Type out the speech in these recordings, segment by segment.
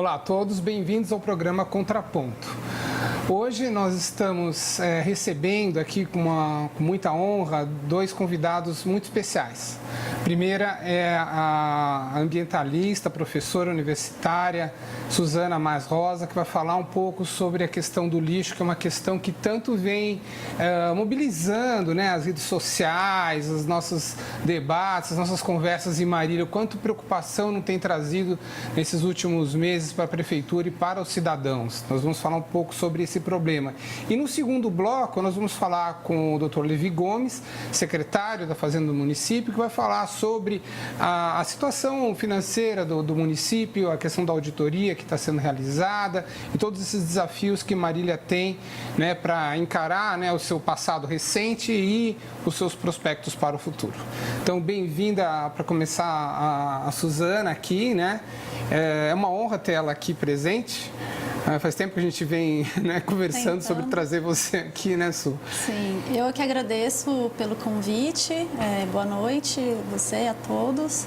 Olá a todos, bem-vindos ao programa Contraponto. Hoje nós estamos recebendo aqui com muita honra dois convidados muito especiais. A primeira é a ambientalista, professora universitária Suzana Mais Rosa, que vai falar um pouco sobre a questão do lixo, que é uma questão que tanto vem mobilizando, né, as redes sociais, os nossos debates, as nossas conversas em Marília, quanto preocupação não tem trazido nesses últimos meses para a Prefeitura e para os cidadãos. Nós vamos falar um pouco sobre esse problema. E no segundo bloco, nós vamos falar com o Dr. Levi Gomes, secretário da Fazenda do município, que vai falar sobre a situação financeira do município, a questão da auditoria que está sendo realizada e todos esses desafios que Marília tem, né, para encarar, né, o seu passado recente e os seus prospectos para o futuro. Então, bem-vinda para começar a Suzana aqui, né? É uma honra ter ela aqui presente. Faz tempo que a gente vem, né, conversando sobre trazer você aqui, né, Su? Sim, eu que agradeço pelo convite. Boa noite a você e a todos.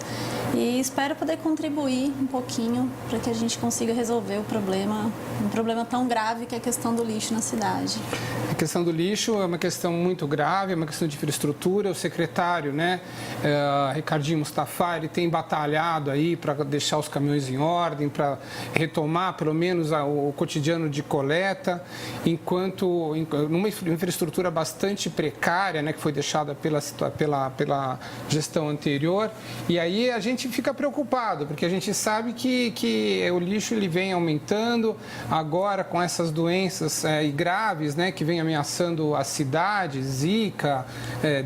E espero poder contribuir um pouquinho para que a gente consiga resolver um problema tão grave que é a questão do lixo na cidade. A questão do lixo é uma questão muito grave, é uma questão de infraestrutura. O secretário, né, Ricardinho Mustafa, ele tem batalhado aí para deixar os caminhões em ordem, para retomar pelo menos o cotidiano de coleta, enquanto numa infraestrutura bastante precária, né, que foi deixada pela gestão anterior. E aí a gente fica preocupado, porque a gente sabe que o lixo ele vem aumentando, agora com essas doenças graves, né, que vem ameaçando a cidade, zika,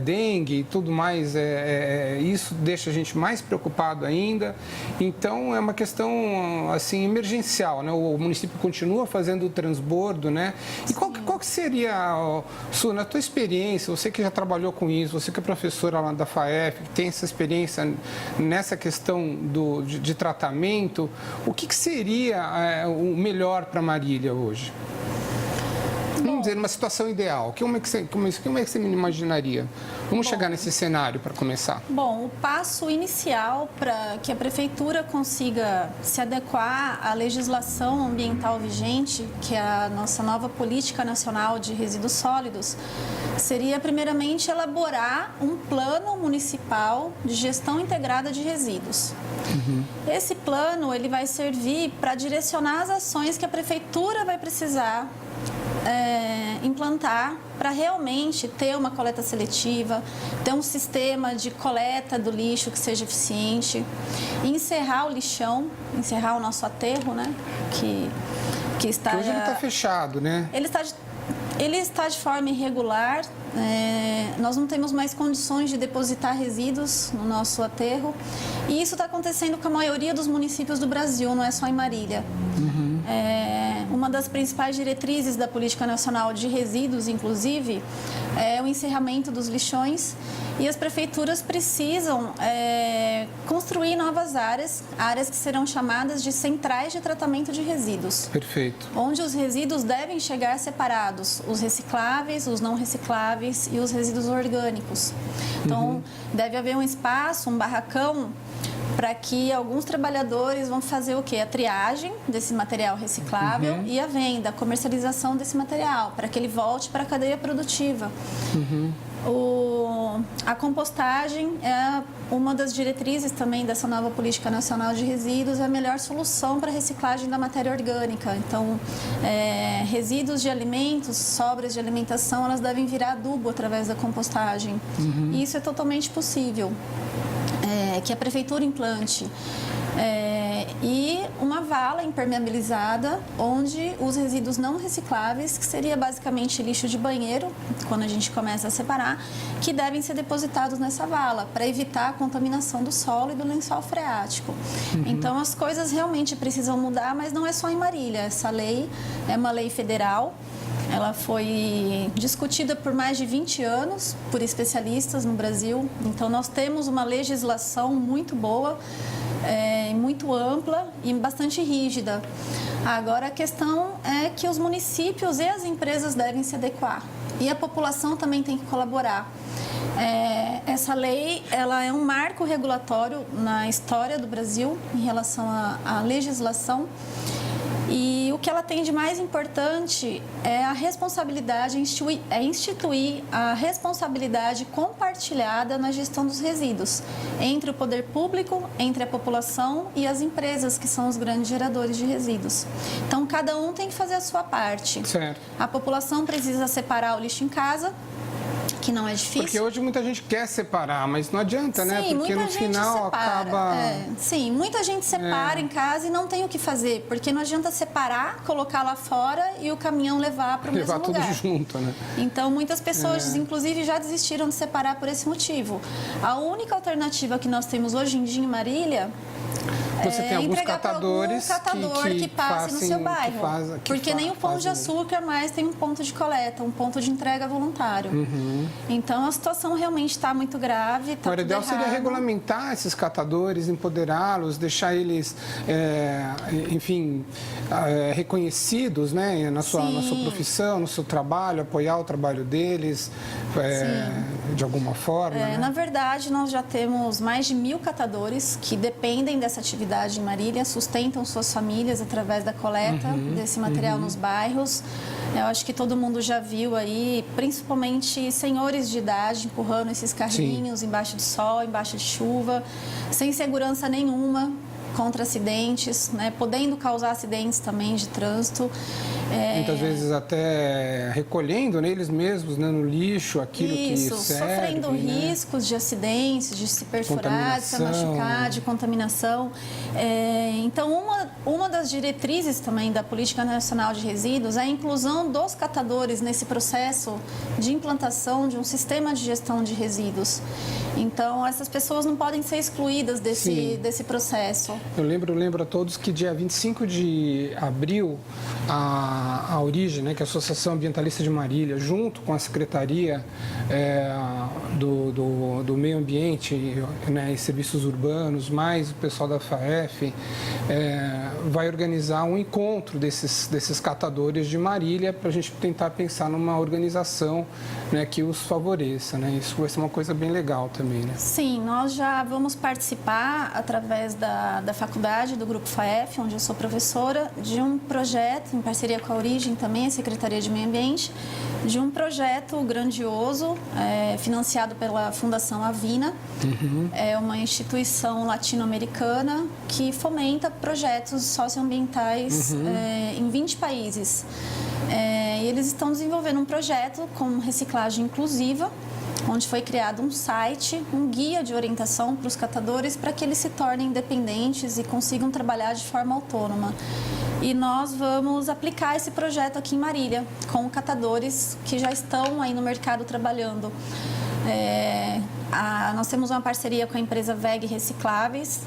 dengue e tudo mais, isso deixa a gente mais preocupado ainda. Então é uma questão assim emergencial, né? O município continua fazendo o transbordo, né? E qual que seria, Su, na tua experiência, você que já trabalhou com isso, você que é professora lá da FAEF, que tem essa experiência nessa questão de tratamento, o que seria o melhor para Marília hoje? Vamos dizer, numa situação ideal, como é que você me imaginaria? Vamos chegar nesse cenário para começar. Bom, o passo inicial para que a Prefeitura consiga se adequar à legislação ambiental vigente, que é a nossa nova Política Nacional de Resíduos Sólidos, seria primeiramente elaborar um plano municipal de gestão integrada de resíduos. Esse plano ele vai servir para direcionar as ações que a Prefeitura vai precisar implantar para realmente ter uma coleta seletiva, ter um sistema de coleta do lixo que seja eficiente, encerrar o lixão, encerrar o nosso aterro, né? Que está... Porque hoje ele está fechado, né? Ele está de forma irregular, nós não temos mais condições de depositar resíduos no nosso aterro e isso está acontecendo com a maioria dos municípios do Brasil, não é só em Marília. Uma das principais diretrizes da Política Nacional de Resíduos, inclusive, é o encerramento dos lixões e as prefeituras precisam construir novas áreas que serão chamadas de centrais de tratamento de resíduos. Perfeito. Onde os resíduos devem chegar separados, os recicláveis, os não recicláveis e os resíduos orgânicos. Então, deve haver um espaço, um barracão, para que alguns trabalhadores vão fazer o quê? A triagem desse material reciclável e a venda, a comercialização desse material, para que ele volte para a cadeia produtiva. A compostagem é uma das diretrizes também dessa nova Política Nacional de Resíduos, é a melhor solução para a reciclagem da matéria orgânica. Então, resíduos de alimentos, sobras de alimentação, elas devem virar adubo através da compostagem. E isso é totalmente possível. Que a Prefeitura implante e uma vala impermeabilizada onde os resíduos não recicláveis, que seria basicamente lixo de banheiro, quando a gente começa a separar, que devem ser depositados nessa vala para evitar a contaminação do solo e do lençol freático. Então as coisas realmente precisam mudar, mas não é só em Marília. Essa lei é uma lei federal. Ela foi discutida por mais de 20 anos por especialistas no Brasil. Então, nós temos uma legislação muito boa, muito ampla e bastante rígida. Agora, a questão é que os municípios e as empresas devem se adequar. E a população também tem que colaborar. Essa lei ela é um marco regulatório na história do Brasil em relação à legislação. E o que ela tem de mais importante é a responsabilidade, instituir a responsabilidade compartilhada na gestão dos resíduos, entre o poder público, entre a população e as empresas, que são os grandes geradores de resíduos. Então, cada um tem que fazer a sua parte. Certo. A população precisa separar o lixo em casa, que não é difícil. Porque hoje muita gente quer separar, mas não adianta, né? Porque no final acaba... Sim, muita gente separa em casa e não tem o que fazer, porque não adianta separar, colocar lá fora e o caminhão levar para o mesmo lugar. Levar tudo junto, né? Então, muitas pessoas, inclusive, já desistiram de separar por esse motivo. A única alternativa que nós temos hoje em dia em Marília você tem alguns catadores que passe no seu bairro. Porque nem o Pão de Açúcar mais tem um ponto de coleta, um ponto de entrega voluntário. Então, a situação realmente está muito grave. O ideal seria regulamentar esses catadores, empoderá-los, deixar eles, reconhecidos, né, na sua profissão, no seu trabalho, apoiar o trabalho deles de alguma forma. Né? Na verdade, nós já temos mais de 1.000 catadores que dependem dessa atividade em Marília, sustentam suas famílias através da coleta desse material nos bairros. Eu acho que todo mundo já viu aí, principalmente senhores de idade empurrando esses carrinhos embaixo de sol, embaixo de chuva, sem segurança nenhuma, contra acidentes, né, podendo causar acidentes também de trânsito. Muitas vezes até recolhendo neles mesmos, né, no lixo, aquilo que serve. Sofrendo riscos de acidentes, de se perfurar, de se machucar, de contaminação. Então, uma das diretrizes também da Política Nacional de Resíduos é a inclusão dos catadores nesse processo de implantação de um sistema de gestão de resíduos. Então, essas pessoas não podem ser excluídas desse processo. Eu lembro a todos que dia 25 de abril, a Origem, né, que é a Associação Ambientalista de Marília, junto com a Secretaria do Meio Ambiente, né, e Serviços Urbanos, mais o pessoal da FAEF, vai organizar um encontro desses catadores de Marília para a gente tentar pensar numa organização, né, que os favoreça. Né? Isso vai ser uma coisa bem legal também. Né? Sim, nós já vamos participar através da faculdade, do Grupo FAEF, onde eu sou professora, de um projeto, em parceria com a Origem também, a Secretaria de Meio Ambiente, de um projeto grandioso, financiado pela Fundação Avina. É uma instituição latino-americana que fomenta projetos socioambientais em 20 países. E eles estão desenvolvendo um projeto com reciclagem inclusiva, onde foi criado um site, um guia de orientação para os catadores para que eles se tornem independentes e consigam trabalhar de forma autônoma. E nós vamos aplicar esse projeto aqui em Marília, com catadores que já estão aí no mercado trabalhando. Nós temos uma parceria com a empresa VEG Recicláveis,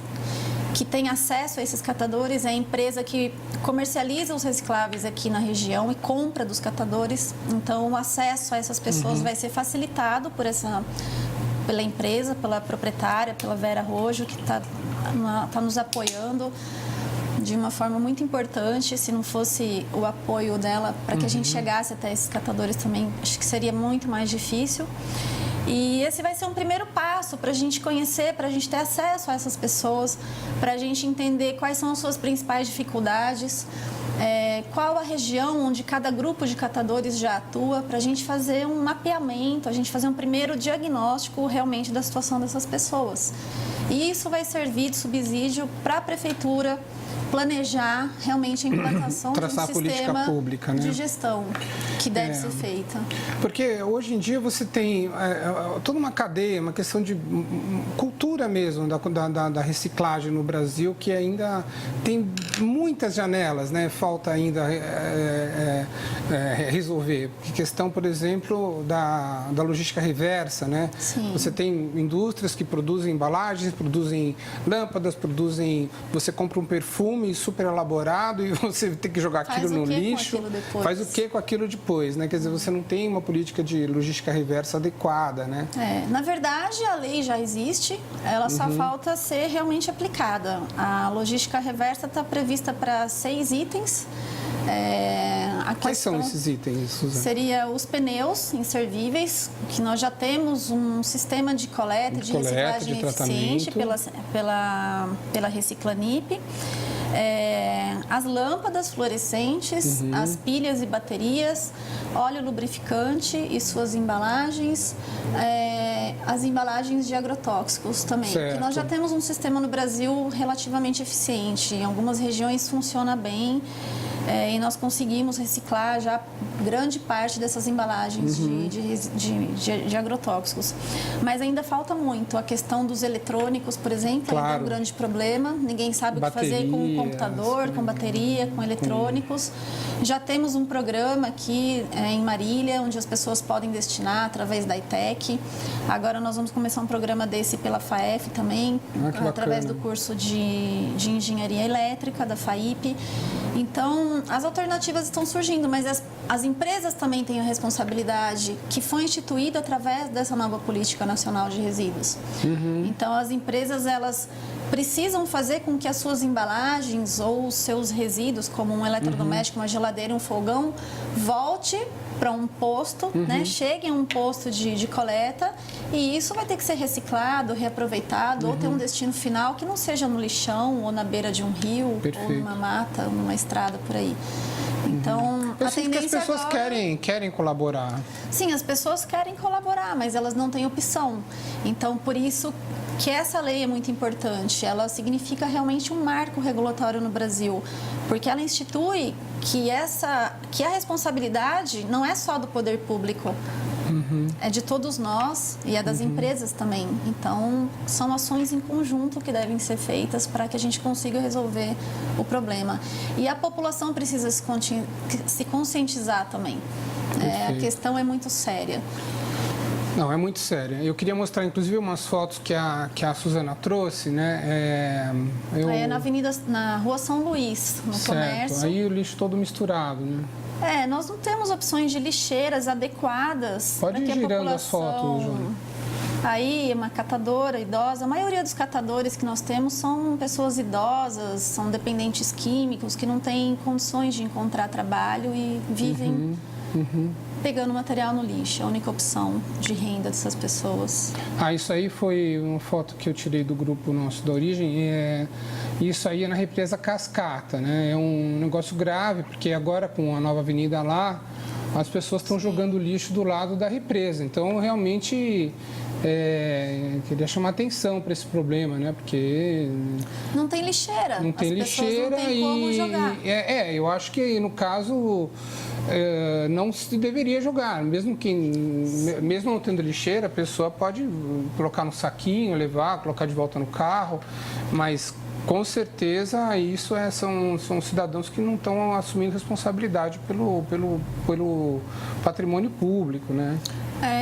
que tem acesso a esses catadores, é a empresa que comercializa os recicláveis aqui na região e compra dos catadores. Então, o acesso a essas pessoas vai ser facilitado pela empresa, pela proprietária, pela Vera Rojo, que está nos apoiando de uma forma muito importante. Se não fosse o apoio dela para que a gente chegasse até esses catadores também, acho que seria muito mais difícil. E esse vai ser um primeiro passo para a gente conhecer, para a gente ter acesso a essas pessoas, para a gente entender quais são as suas principais dificuldades, qual a região onde cada grupo de catadores já atua, para a gente fazer um mapeamento, a gente fazer um primeiro diagnóstico realmente da situação dessas pessoas. E isso vai servir de subsídio para a prefeitura planejar realmente a implantação de um sistema pública, né, de gestão que deve ser feita. Porque hoje em dia você tem toda uma cadeia, uma questão de cultura mesmo da reciclagem no Brasil, que ainda tem muitas janelas, né? Falta ainda resolver. Questão, por exemplo, da logística reversa, né? Sim. Você tem indústrias que produzem embalagens, produzem lâmpadas, você compra um perfume super elaborado e você tem que jogar aquilo no lixo. Faz o que com aquilo depois, né? Quer dizer, você não tem uma política de logística reversa adequada, né? Na verdade, a lei já existe, ela só falta ser realmente aplicada. A logística reversa está prevista para 6 itens. Quais são esses itens, Suzana? Seria os pneus inservíveis, que nós já temos um sistema de coleta e de reciclagem eficiente pela Reciclanip. as lâmpadas fluorescentes, as pilhas e baterias, óleo lubrificante e suas embalagens, as embalagens de agrotóxicos também. Que nós já temos um sistema no Brasil relativamente eficiente. Em algumas regiões funciona bem. E nós conseguimos reciclar já grande parte dessas embalagens de agrotóxicos. Mas ainda falta muito. A questão dos eletrônicos, por exemplo, ainda é um grande problema. Ninguém sabe o que fazer com o computador, com bateria, com eletrônicos. Já temos um programa aqui em Marília, onde as pessoas podem destinar através da ITEC. Agora nós vamos começar um programa desse pela FAEF também, através do curso de Engenharia Elétrica, da FAIP. Então, as alternativas estão surgindo, mas as empresas também têm a responsabilidade que foi instituída através dessa nova Política Nacional de Resíduos. Então, as empresas, elas precisam fazer com que as suas embalagens ou os seus resíduos, como um eletrodoméstico, uma geladeira, um fogão, volte para um posto, chegue a um posto de coleta, e isso vai ter que ser reciclado, reaproveitado, ou ter um destino final que não seja no lixão, ou na beira de um rio, ou numa mata, ou numa estrada por aí. Então, eu sinto que as pessoas querem colaborar. Sim, as pessoas querem colaborar, mas elas não têm opção. Então, por isso que essa lei é muito importante. Ela significa realmente um marco regulatório no Brasil, porque ela institui que a responsabilidade não é só do poder público, é de todos nós e é das empresas também. Então, são ações em conjunto que devem ser feitas para que a gente consiga resolver o problema. E a população precisa se conscientizar também. A questão é muito séria. Não, é muito sério. Eu queria mostrar, inclusive, umas fotos que a Suzana trouxe, né? Na Rua São Luís, no comércio. Aí o lixo todo misturado, né? Nós não temos opções de lixeiras adequadas. Pode ir girando as fotos, Júlia. Aí, uma catadora idosa, a maioria dos catadores que nós temos são pessoas idosas, são dependentes químicos, que não têm condições de encontrar trabalho e vivem pegando material no lixo. É a única opção de renda dessas pessoas. Isso aí foi uma foto que eu tirei do grupo nosso da Origem. Isso aí é na represa Cascata, né? É um negócio grave, porque agora com a nova avenida lá, as pessoas estão jogando lixo do lado da represa. Então, realmente, queria chamar atenção para esse problema, né? Porque não tem lixeira. Não tem lixeira não tem como jogar. Eu acho que, no caso, não se deveria jogar. Mesmo não tendo lixeira, a pessoa pode colocar no saquinho, levar, colocar de volta no carro, mas com certeza isso são cidadãos que não estão assumindo responsabilidade pelo patrimônio público, né?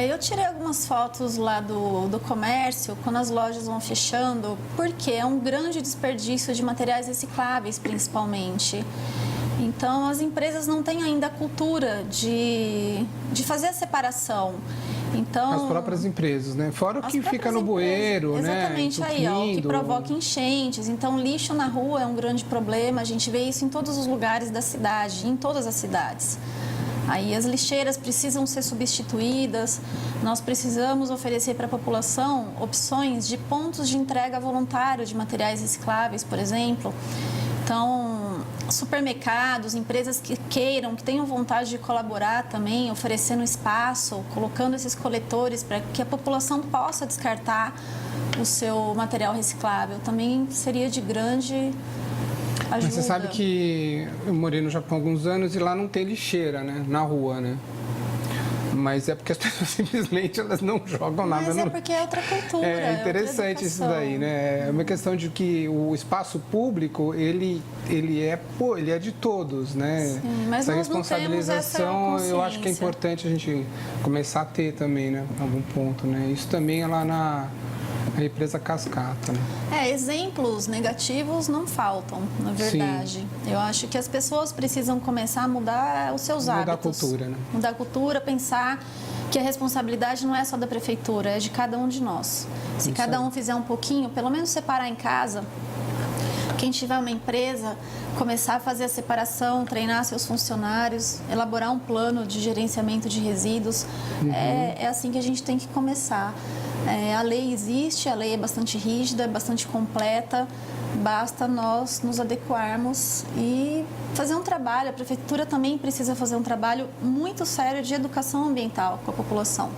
Eu tirei algumas fotos lá do comércio, quando as lojas vão fechando, porque é um grande desperdício de materiais recicláveis, principalmente. Então, as empresas não têm ainda a cultura de fazer a separação. Então, as próprias empresas, né? Fora o que fica no bueiro, exatamente, né? Exatamente, aí, o que provoca enchentes. Então, lixo na rua é um grande problema. A gente vê isso em todos os lugares da cidade, em todas as cidades. Aí as lixeiras precisam ser substituídas. Nós precisamos oferecer para a população opções de pontos de entrega voluntário de materiais recicláveis, por exemplo. Então, supermercados, empresas que queiram, que tenham vontade de colaborar também, oferecendo espaço, colocando esses coletores para que a população possa descartar o seu material reciclável, também seria de grande ajuda. Mas você sabe que eu morei no Japão há alguns anos e lá não tem lixeira, né? Na rua, né? Mas é porque as pessoas simplesmente elas não jogam nada. Mas porque é outra cultura. É interessante isso daí, né? É uma questão de que o espaço público, ele é de todos, né? Sim, mas essa nós responsabilização, eu acho que é importante a gente começar a ter também, né? Em algum ponto, né? Isso também é lá na represa Cascata, né? Exemplos negativos não faltam, na verdade. Sim. Eu acho que as pessoas precisam começar a mudar os seus hábitos. Mudar a cultura, né? Mudar a cultura, pensar que a responsabilidade não é só da prefeitura, é de cada um de nós. Se cada um fizer um pouquinho, pelo menos separar em casa, quem tiver uma empresa, começar a fazer a separação, treinar seus funcionários, elaborar um plano de gerenciamento de resíduos, é assim que a gente tem que começar. A lei existe, a lei é bastante rígida, bastante completa, basta nós nos adequarmos e fazer um trabalho. A prefeitura também precisa fazer um trabalho muito sério de educação ambiental com a população,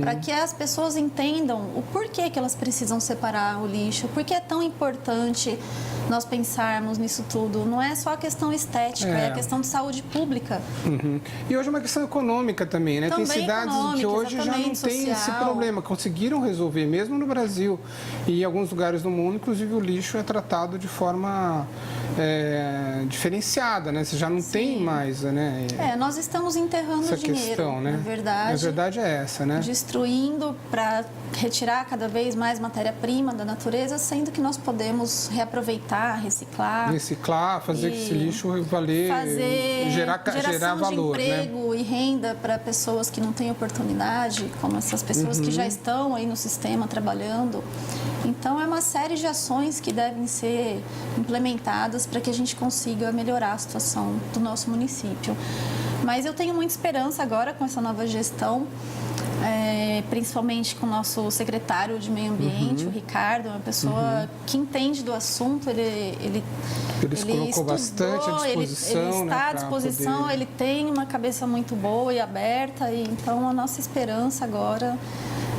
para que as pessoas entendam o porquê que elas precisam separar o lixo, por que é tão importante nós pensarmos nisso tudo. Não é só a questão estética, é a questão de saúde pública. E hoje é uma questão econômica também, né? Também tem cidades que hoje já não tem esse problema, conseguiram resolver, mesmo no Brasil e em alguns lugares do mundo, inclusive o lixo é tratado de forma diferenciada, né? Você já não tem mais, né? Nós estamos enterrando essa dinheiro, questão, né? na verdade. A verdade é essa, né? Destruindo para retirar cada vez mais matéria-prima da natureza, sendo que nós podemos reaproveitar, reciclar, fazer esse lixo valer, gerar valor, de emprego, né? E renda para pessoas que não têm oportunidade, como essas pessoas que já estão aí no sistema trabalhando. Então, é uma série de ações que devem ser implementadas para que a gente consiga melhorar a situação do nosso município. Mas eu tenho muita esperança agora com essa nova gestão, principalmente com o nosso secretário de Meio Ambiente, o Ricardo, uma pessoa que entende do assunto, ele se colocou estudou, bastante à disposição. Ele está à disposição, poder... ele tem uma cabeça muito boa e aberta, e então a nossa esperança agora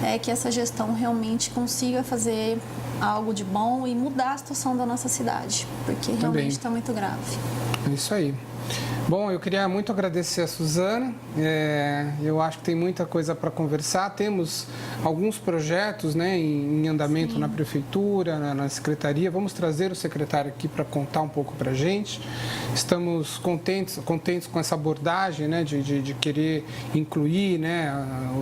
é que essa gestão realmente consiga fazer algo de bom e mudar a situação da nossa cidade, porque realmente está muito grave. É isso aí. Bom, eu queria muito agradecer a Suzana, eu acho que tem muita coisa para conversar, temos alguns projetos, né, em andamento na Prefeitura, na Secretaria, vamos trazer o secretário aqui para contar um pouco para a gente. Estamos contentes com essa abordagem, né, de querer incluir, né,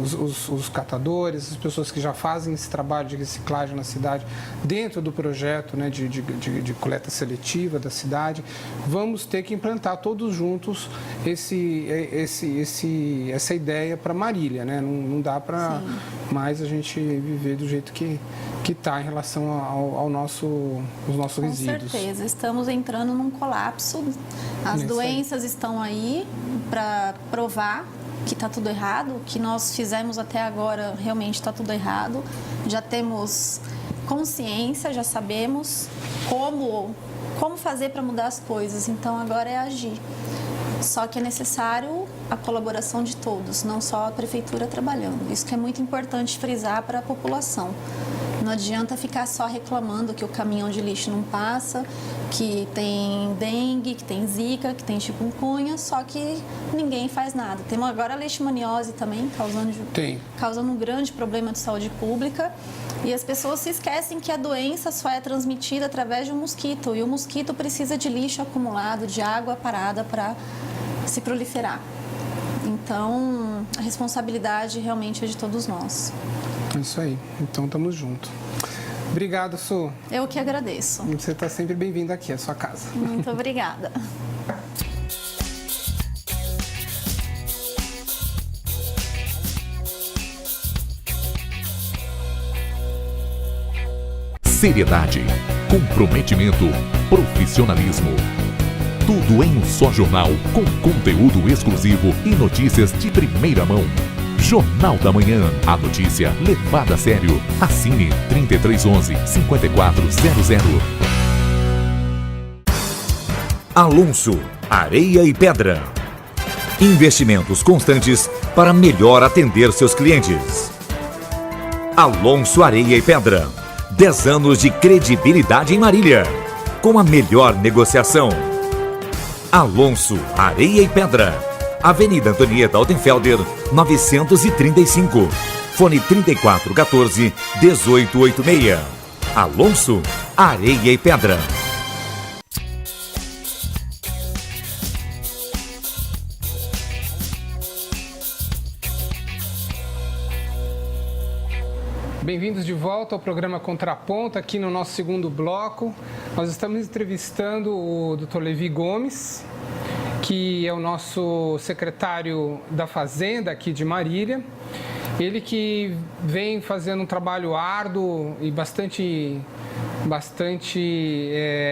os catadores, as pessoas que já fazem esse trabalho de reciclagem na cidade dentro do projeto, né, de coleta seletiva da cidade. Vamos ter que implantar todos juntos essa ideia para Marília, né? Não dá para mais a gente viver do jeito que está em relação aos nossos resíduos. Com certeza, estamos entrando num colapso. As doenças estão aí para provar que está tudo errado, o que nós fizemos até agora realmente está tudo errado. Já temos consciência, já sabemos como fazer para mudar as coisas, então agora é agir. Só que é necessário a colaboração de todos, não só a Prefeitura trabalhando. Isso que é muito importante frisar para a população. Não adianta ficar só reclamando que o caminhão de lixo não passa, que tem dengue, que tem zika, que tem chikungunya, só que ninguém faz nada. Temos agora a leishmaniose também, causando um grande problema de saúde pública. E as pessoas se esquecem que a doença só é transmitida através de um mosquito. E o mosquito precisa de lixo acumulado, de água parada para se proliferar. Então, a responsabilidade realmente é de todos nós. É isso aí. Então, estamos juntos. Obrigado, Su. Eu que agradeço. Você está sempre bem-vinda aqui, à sua casa. Muito obrigada. Seriedade, comprometimento, profissionalismo. Tudo em um só jornal, com conteúdo exclusivo e notícias de primeira mão. Jornal da Manhã, a notícia levada a sério. Assine 3311-5400. Alonso, Areia e Pedra. Investimentos constantes para melhor atender seus clientes. Alonso, Areia e Pedra. 10 anos de credibilidade em Marília, com a melhor negociação. Alonso, Areia e Pedra. Avenida Antonieta Altenfelder, 935. Fone 3414-1886. Alonso, Areia e Pedra. Bem-vindos de volta ao programa Contraponto, aqui no nosso segundo bloco. Nós estamos entrevistando o Dr. Levi Gomes, que é o nosso secretário da Fazenda aqui de Marília. Ele que vem fazendo um trabalho árduo e bastante bastante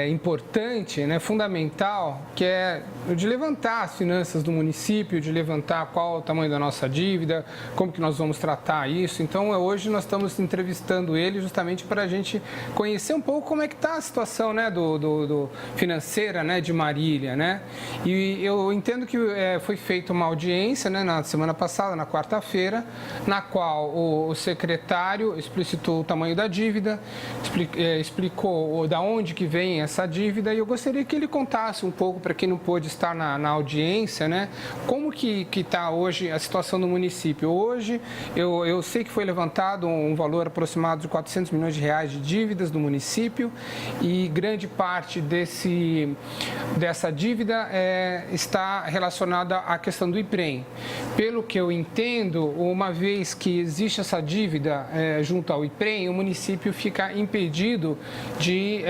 importante, né, fundamental, que é o de levantar as finanças do município, de levantar qual o tamanho da nossa dívida, como que nós vamos tratar isso. Então, hoje nós estamos entrevistando ele justamente para a gente conhecer um pouco como é que está a situação, né, do financeira, né, de Marília, né? E eu entendo que foi feita uma audiência, né, na semana passada, na quarta-feira, na qual o secretário explicitou o tamanho da dívida, explicou da onde que vem essa dívida, e eu gostaria que ele contasse um pouco, para quem não pôde estar na audiência, né, como que está hoje a situação do município. Hoje, eu sei que foi levantado um valor aproximado de 400 milhões de reais de dívidas do município, e grande parte dessa dívida está relacionada à questão do IPREM. Pelo que eu entendo, uma vez que existe essa dívida junto ao IPREM, o município fica impedido de,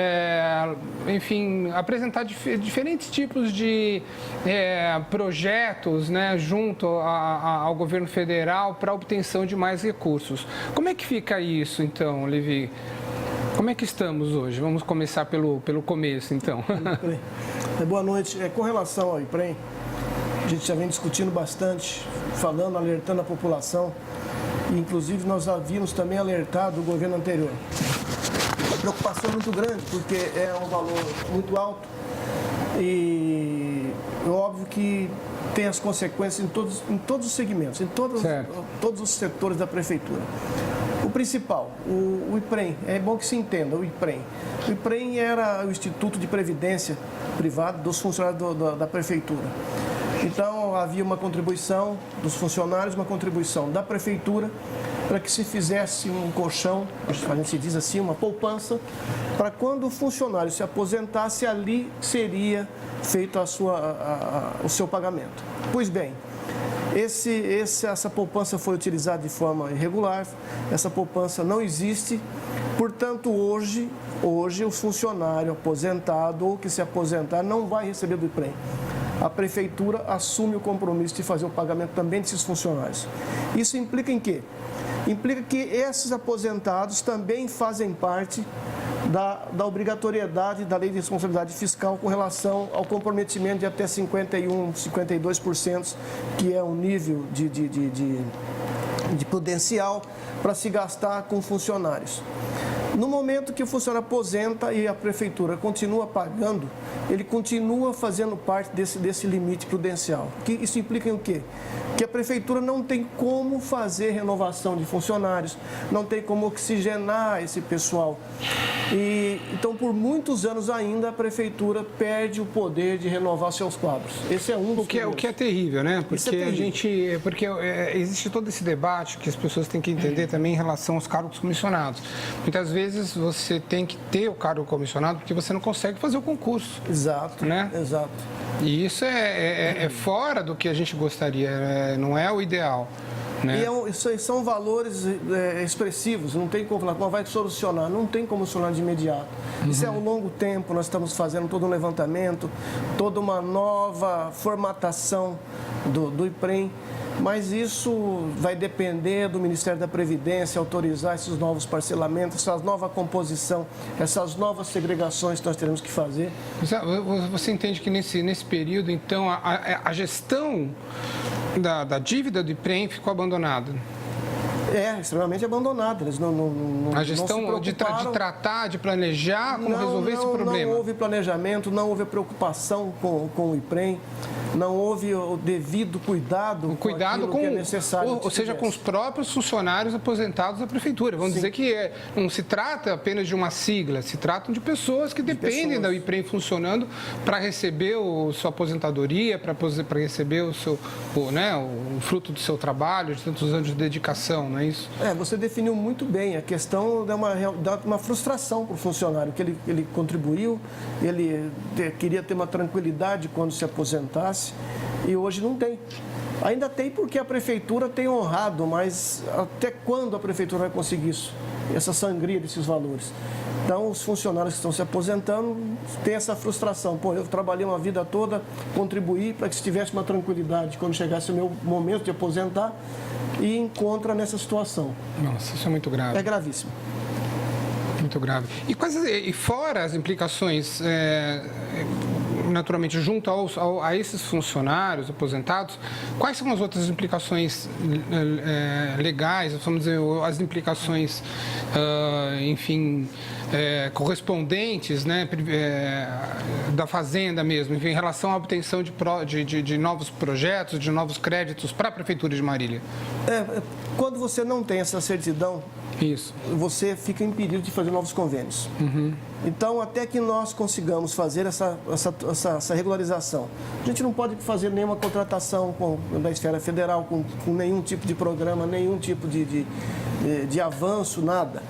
enfim, apresentar diferentes tipos de projetos, né, junto ao governo federal para obtenção de mais recursos. Como é que fica isso, então, Levi? Como é que estamos hoje? Vamos começar pelo começo, então. Boa noite. Com relação ao IPREM, a gente já vem discutindo bastante, falando, alertando a população. E, inclusive, nós havíamos também alertado o governo anterior. A preocupação é muito grande, porque é um valor muito alto e é óbvio que tem as consequências em todos os segmentos, em todos os setores da prefeitura. O principal, o IPREM, é bom que se entenda, o IPREM. O IPREM era o Instituto de Previdência Privado dos funcionários da prefeitura. Então, havia uma contribuição dos funcionários, uma contribuição da prefeitura, para que se fizesse um colchão, a gente diz assim, uma poupança, para quando o funcionário se aposentasse, ali seria feito o seu pagamento. Pois bem, essa poupança foi utilizada de forma irregular, essa poupança não existe, portanto, hoje o funcionário aposentado ou que se aposentar não vai receber do IPREM. A prefeitura assume o compromisso de fazer o pagamento também desses funcionários. Isso implica em quê? Implica que esses aposentados também fazem parte da obrigatoriedade da Lei de Responsabilidade Fiscal com relação ao comprometimento de até 51%, 52%, que é o nível de prudencial para se gastar com funcionários. No momento que o funcionário aposenta e a prefeitura continua pagando, ele continua fazendo parte desse limite prudencial. Isso implica em o quê? Que a prefeitura não tem como fazer renovação de funcionários, não tem como oxigenar esse pessoal. Então, por muitos anos ainda, a prefeitura perde o poder de renovar seus quadros. Esse é um dos o que é terrível, né? Porque existe todo esse debate que as pessoas têm que entender também em relação aos cargos comissionados. Muitas vezes você tem que ter o cargo comissionado porque você não consegue fazer o concurso. Exato, né? Exato. E isso é fora do que a gente gostaria, não é o ideal. Né? E são valores expressivos, não tem como falar, como vai solucionar, não tem como solucionar de imediato. Isso é um longo tempo, nós estamos fazendo todo um levantamento, toda uma nova formatação do IPREM, mas isso vai depender do Ministério da Previdência autorizar esses novos parcelamentos, essa nova composição, essas novas segregações que nós teremos que fazer. Você entende que nesse período, então, a gestão da dívida do IPREM ficou abandonada? Extremamente abandonada. Eles não a gestão não de tratar, de planejar como resolver esse problema? Não houve planejamento, não houve preocupação com o IPREM, não houve o devido cuidado com que é necessário. Ou seja, com os próprios funcionários aposentados da prefeitura. Vamos dizer que não se trata apenas de uma sigla, se tratam de pessoas que dependem do IPREM funcionando para receber sua aposentadoria, para receber o fruto do seu trabalho, de tantos anos de dedicação, não é isso? Você definiu muito bem. A questão dá uma frustração para o funcionário, que ele contribuiu, ele queria ter uma tranquilidade quando se aposentasse, e hoje não tem. Ainda tem porque a prefeitura tem honrado, mas até quando a prefeitura vai conseguir isso? Essa sangria desses valores. Então, os funcionários que estão se aposentando têm essa frustração. Eu trabalhei uma vida toda, contribuí para que se tivesse uma tranquilidade quando chegasse o meu momento de aposentar, e encontra nessa situação. Nossa, isso é muito grave. É gravíssimo. Muito grave. E fora as implicações, naturalmente, junto a esses funcionários aposentados, quais são as outras implicações legais, vamos dizer, as implicações, enfim, correspondentes, né, da Fazenda mesmo, em relação à obtenção de novos projetos, de novos créditos para a Prefeitura de Marília? Quando você não tem essa certidão, isso, você fica impedido de fazer novos convênios. Então, até que nós consigamos fazer essa regularização, a gente não pode fazer nenhuma contratação da esfera federal, com nenhum tipo de programa, nenhum tipo de avanço, nada.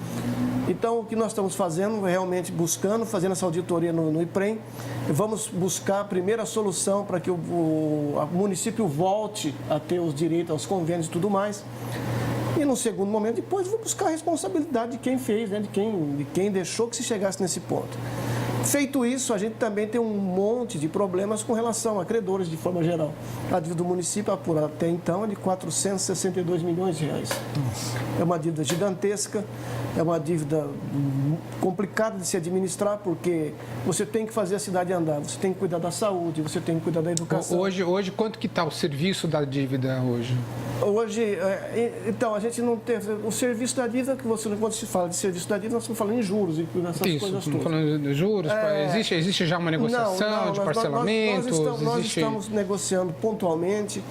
Então, o que nós estamos fazendo é realmente fazendo essa auditoria no IPREM. Vamos buscar a primeira solução para que o município volte a ter os direitos aos convênios e tudo mais. E, no segundo momento, depois vou buscar a responsabilidade de quem fez, né? de quem deixou que se chegasse nesse ponto. Feito isso, a gente também tem um monte de problemas com relação a credores, de forma geral. A dívida do município, por até então, é de 462 milhões de reais. É uma dívida gigantesca, é uma dívida complicada de se administrar, porque você tem que fazer a cidade andar, você tem que cuidar da saúde, você tem que cuidar da educação. Hoje quanto que está o serviço da dívida hoje? Hoje, então, a gente não tem... O serviço da dívida, quando se fala de serviço da dívida, nós estamos falando em juros e nessas coisas todas. Falando de juros, existe já uma negociação de parcelamento? Nós estamos negociando pontualmente,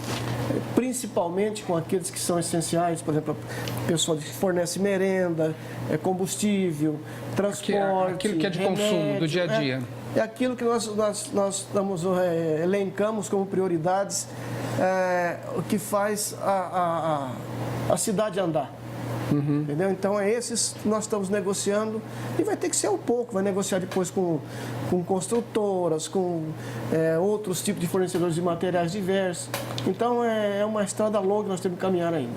principalmente com aqueles que são essenciais, por exemplo, a pessoa que fornece merenda, combustível, transporte, aquilo que é de remédio, consumo do dia a dia. É aquilo que nós elencamos como prioridades, o que faz a cidade andar. Entendeu? Então, esses que nós estamos negociando e vai ter que ser um pouco, vai negociar depois com construtoras, com outros tipos de fornecedores de materiais diversos. Então, é uma estrada longa que nós temos que caminhar ainda.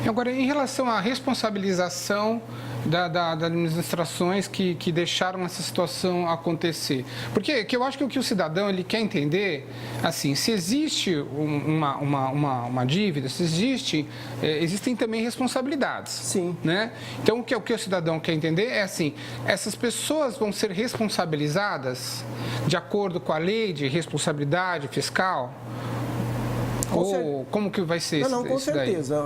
Agora, em relação à responsabilização das administrações que deixaram essa situação acontecer. Porque eu acho que o que o cidadão ele quer entender, assim, se existe uma dívida, se existem também responsabilidades. Sim. Né? Então, o que o cidadão quer entender é assim, essas pessoas vão ser responsabilizadas de acordo com a lei de responsabilidade fiscal? Ou como que vai ser Não, com certeza.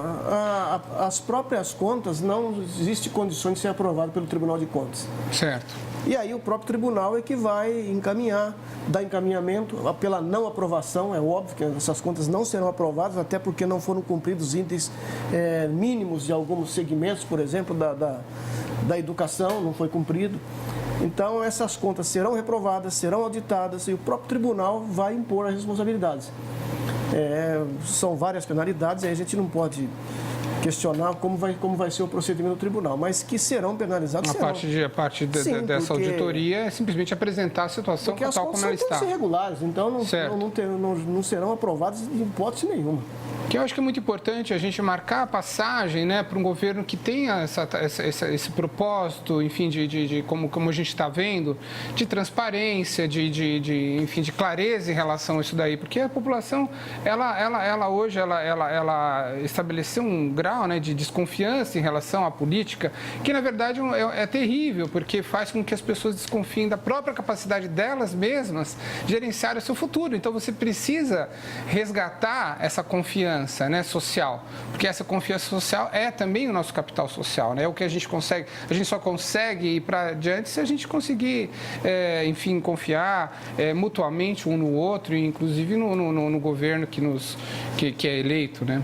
As próprias contas não existe condições de ser aprovado pelo Tribunal de Contas. Certo. E aí o próprio tribunal é que vai dar encaminhamento pela não aprovação. É óbvio que essas contas não serão aprovadas, até porque não foram cumpridos índices mínimos de alguns segmentos, por exemplo, da educação, não foi cumprido. Então, essas contas serão reprovadas, serão auditadas e o próprio tribunal vai impor as responsabilidades. São várias penalidades, aí a gente não pode questionar como vai ser o procedimento do tribunal, mas que serão penalizados. A parte dessa auditoria é simplesmente apresentar a situação tal como ela está. Porque as contas têm que ser regulares, então não serão aprovadas de hipótese nenhuma. Que eu acho que é muito importante a gente marcar a passagem, né, para um governo que tenha esse propósito, enfim, como a gente está vendo, de transparência, enfim, de clareza em relação a isso daí, porque a população, ela hoje estabeleceu um grau, né, de desconfiança em relação à política, que na verdade é terrível, porque faz com que as pessoas desconfiem da própria capacidade delas mesmas gerenciar o seu futuro. Então você precisa resgatar essa confiança, né, social, porque essa confiança social é também o nosso capital social, né? É o que a gente só consegue ir para adiante se a gente conseguir, enfim, confiar mutuamente um no outro, e inclusive no governo que é eleito, né?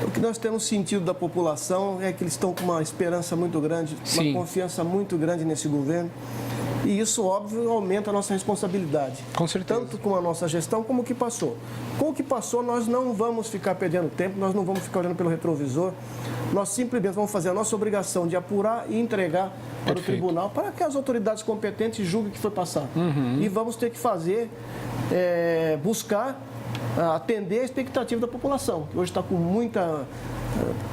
O que nós temos sentido da população é que eles estão com uma esperança muito grande, uma confiança muito grande nesse governo. E isso, óbvio, aumenta a nossa responsabilidade. Com certeza. Tanto com a nossa gestão como o que passou. Com o que passou, nós não vamos ficar perdendo tempo, nós não vamos ficar olhando pelo retrovisor. Nós simplesmente vamos fazer a nossa obrigação de apurar e entregar para o tribunal, para que as autoridades competentes julguem o que foi passado. E vamos ter que fazer, buscar atender a expectativa da população, que hoje está com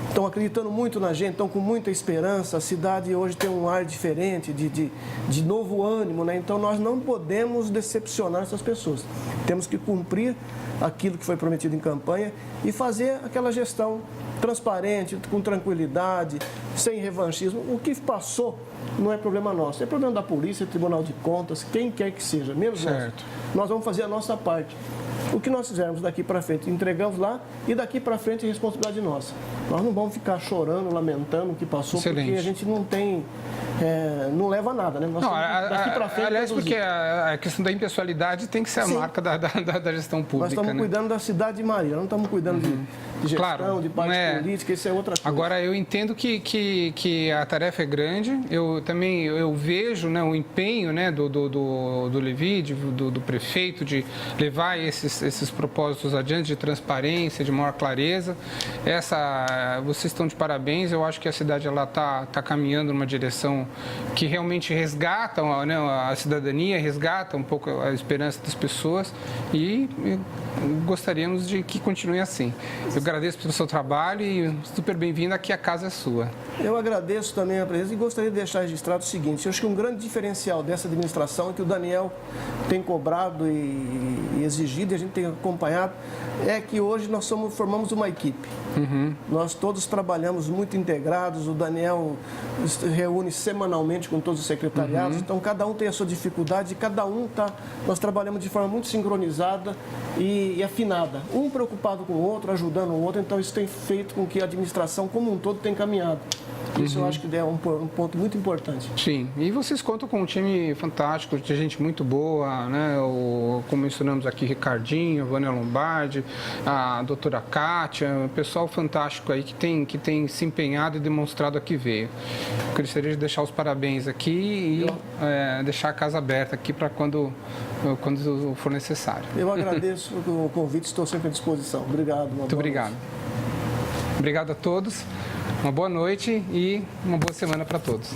estão acreditando muito na gente, estão com muita esperança. A cidade hoje tem um ar diferente, de novo ânimo, né? Então nós não podemos decepcionar essas pessoas. Temos que cumprir aquilo que foi prometido em campanha e fazer aquela gestão transparente, com tranquilidade, sem revanchismo. O que passou não é problema nosso, é problema da polícia, Tribunal de Contas, quem quer que seja, menos nós. Nós vamos fazer a nossa parte. O que nós fizermos daqui para frente, entregamos lá e daqui para frente é responsabilidade nossa. Nós não vamos ficar chorando, lamentando o que passou, porque a gente não tem, não leva a nada, né? Nós daqui para frente. Aliás, porque a questão da impessoalidade tem que ser a marca da gestão pública. Nós estamos cuidando da cidade de Marília, não estamos cuidando de gestão, de parte política, isso é outra coisa. Agora, eu entendo que a tarefa é grande, eu vejo, né, o empenho, né, do Levi, do prefeito, de levar esses propósitos adiante, de transparência, de maior clareza. Vocês estão de parabéns, eu acho que a cidade está caminhando numa direção que realmente resgata, né, a cidadania, resgata um pouco a esperança das pessoas e gostaríamos de que continue assim. Eu agradeço pelo seu trabalho e super bem-vindo, aqui a casa é sua. Eu agradeço também a presença e gostaria de deixar registrado o seguinte: eu acho que um grande diferencial dessa administração, que o Daniel tem cobrado e exigido, e a gente tem acompanhado, é que hoje nós formamos uma equipe. Nós todos trabalhamos muito integrados, o Daniel reúne semanalmente com todos os secretariados, então cada um tem a sua dificuldade, nós trabalhamos de forma muito sincronizada e afinada, um preocupado com o outro, ajudando o outro, então isso tem feito com que a administração como um todo tenha caminhado. Isso eu acho que é um ponto muito importante. Sim, e vocês contam com um time fantástico, de gente muito boa, né? Como mencionamos aqui, Ricardinho, a Vânia Lombardi, a doutora Kátia, um pessoal fantástico aí que tem se empenhado e demonstrado a que veio. Eu gostaria de deixar os parabéns aqui e deixar a casa aberta aqui para quando for necessário. Eu agradeço o convite, estou sempre à disposição. Obrigado. Muito obrigado. Obrigado a todos. Uma boa noite e uma boa semana para todos.